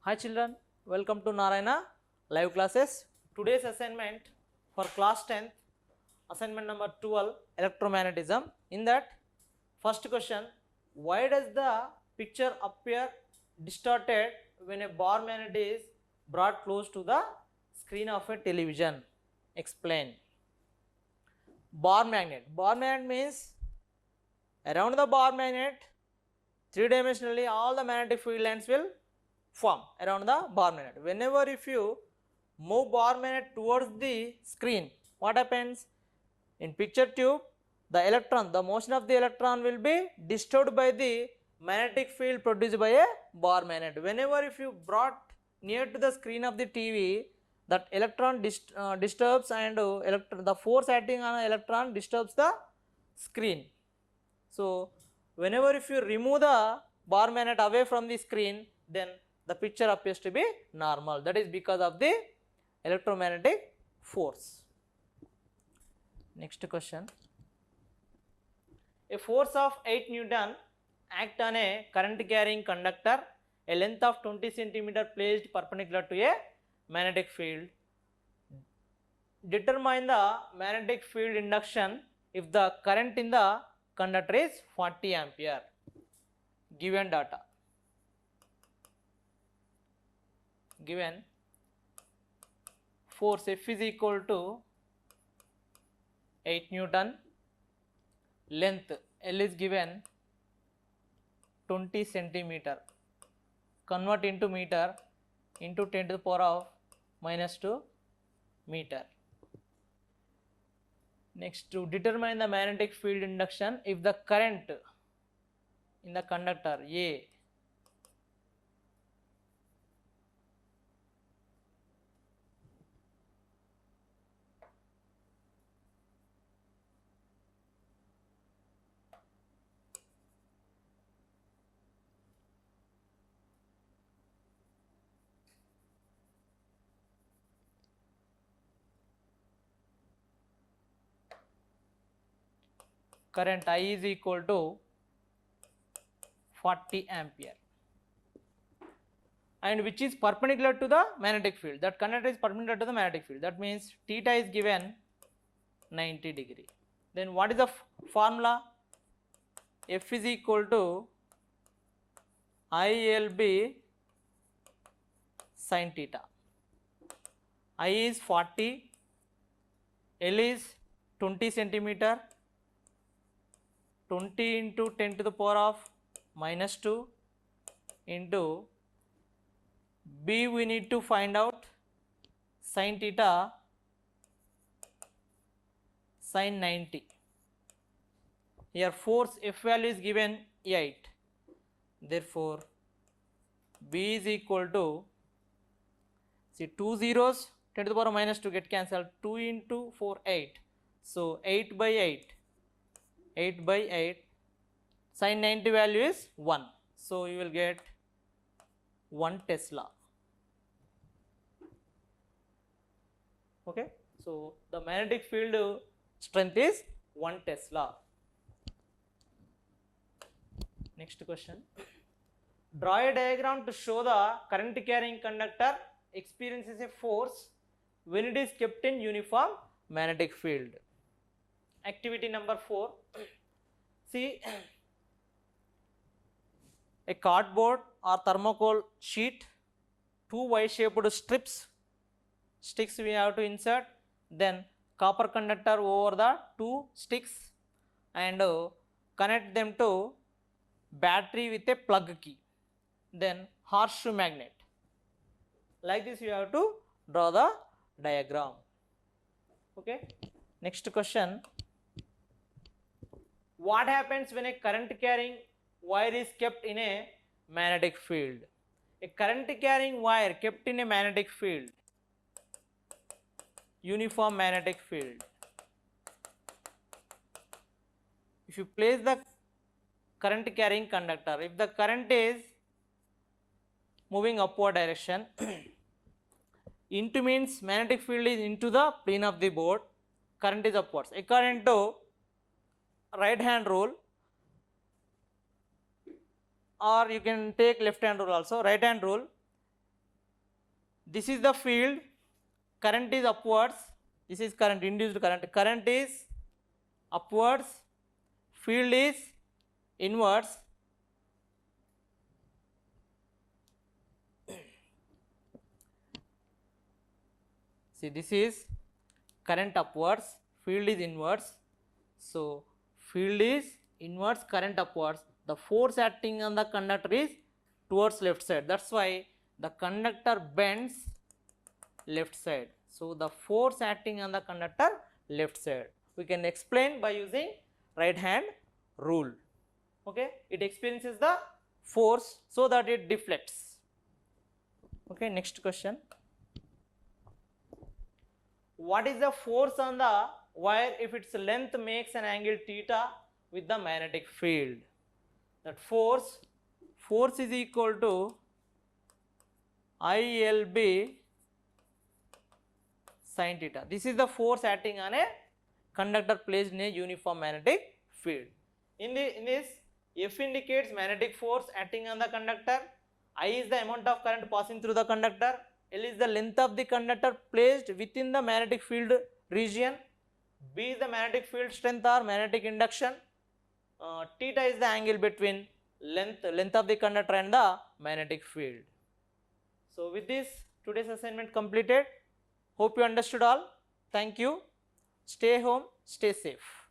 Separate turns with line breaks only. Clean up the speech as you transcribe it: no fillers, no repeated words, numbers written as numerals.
Hi children, welcome to Narayana live classes. Today's assignment for class 10th, assignment number 12, electromagnetism. In that, first question, why does the picture appear distorted when a bar magnet is brought close to the screen of a television? Explain. Bar magnet. Bar magnet means around the bar magnet, three-dimensionally all the magnetic field lines will form around the bar magnet. Whenever if you move bar magnet towards the screen, what happens? In picture tube, the electron, the motion of the electron will be disturbed by the magnetic field produced by a bar magnet. Whenever if you brought near to the screen of the TV, that electron disturbs and the force acting on an electron disturbs the screen. So whenever if you remove the bar magnet away from the screen, then the picture appears to be normal. That is because of the electromagnetic force. Next question. A force of 8 Newton act on a current carrying conductor, a length of 20 centimeter placed perpendicular to a magnetic field. Determine the magnetic field induction if the current in the conductor is 40 ampere. Given data. Given force F is equal to 8 Newton, length L is given 20 centimeter, convert into meter into 10 to the power of minus 2 meter. Next, to determine the magnetic field induction if the current in the conductor A current I is equal to 40 ampere and which is perpendicular to the magnetic field. That conductor is perpendicular to the magnetic field. That means theta is given 90 degree. Then what is the formula? F is equal to ILB sin theta. I is 40, L is 20 centimeter, 20 into 10 to the power of minus 2 into B we need to find out sin theta sin 90. Here force F value is given 8. Therefore, B is equal to, see 2 zeros 10 to the power of minus 2 get cancelled, 2 into 4 8. So 8 by 8, 8 by 8, sin 90 value is 1. So you will get 1 Tesla. Okay, so the magnetic field strength is 1 Tesla. Next question. Draw a diagram to show the current carrying conductor experiences a force when it is kept in uniform magnetic field. Activity number 4. See, a cardboard or thermocol sheet, 2 Y-shaped sticks we have to insert, then copper conductor over the 2 sticks and connect them to battery with a plug key, then horseshoe magnet. Like this you have to draw the diagram. Okay. Next question. What happens when a current carrying wire is kept in a magnetic field? A current carrying wire kept in a magnetic field, uniform magnetic field. If you place the current carrying conductor, if the current is moving upward direction, into means magnetic field is into the plane of the board, current is upwards. According to right hand rule, or you can take left hand rule also. Right hand rule, this is the field, current is upwards, this is current, induced current, current is upwards, field is inwards. See, this is current upwards, field is inwards. So field is inwards, current upwards. The force acting on the conductor is towards left side. That's why the conductor bends left side. So the force acting on the conductor left side. We can explain by using right hand rule. Okay, it experiences the force so that it deflects. Okay, next question. What is the force on the wire if its length makes an angle theta with the magnetic field? That force is equal to ILB sin theta. This is the force acting on a conductor placed in a uniform magnetic field. In this, F indicates magnetic force acting on the conductor, I is the amount of current passing through the conductor, L is the length of the conductor placed within the magnetic field region, B is the magnetic field strength or magnetic induction, theta is the angle between length of the conductor and the magnetic field. So with this, today's assignment completed. Hope you understood all. Thank you. Stay home, stay safe.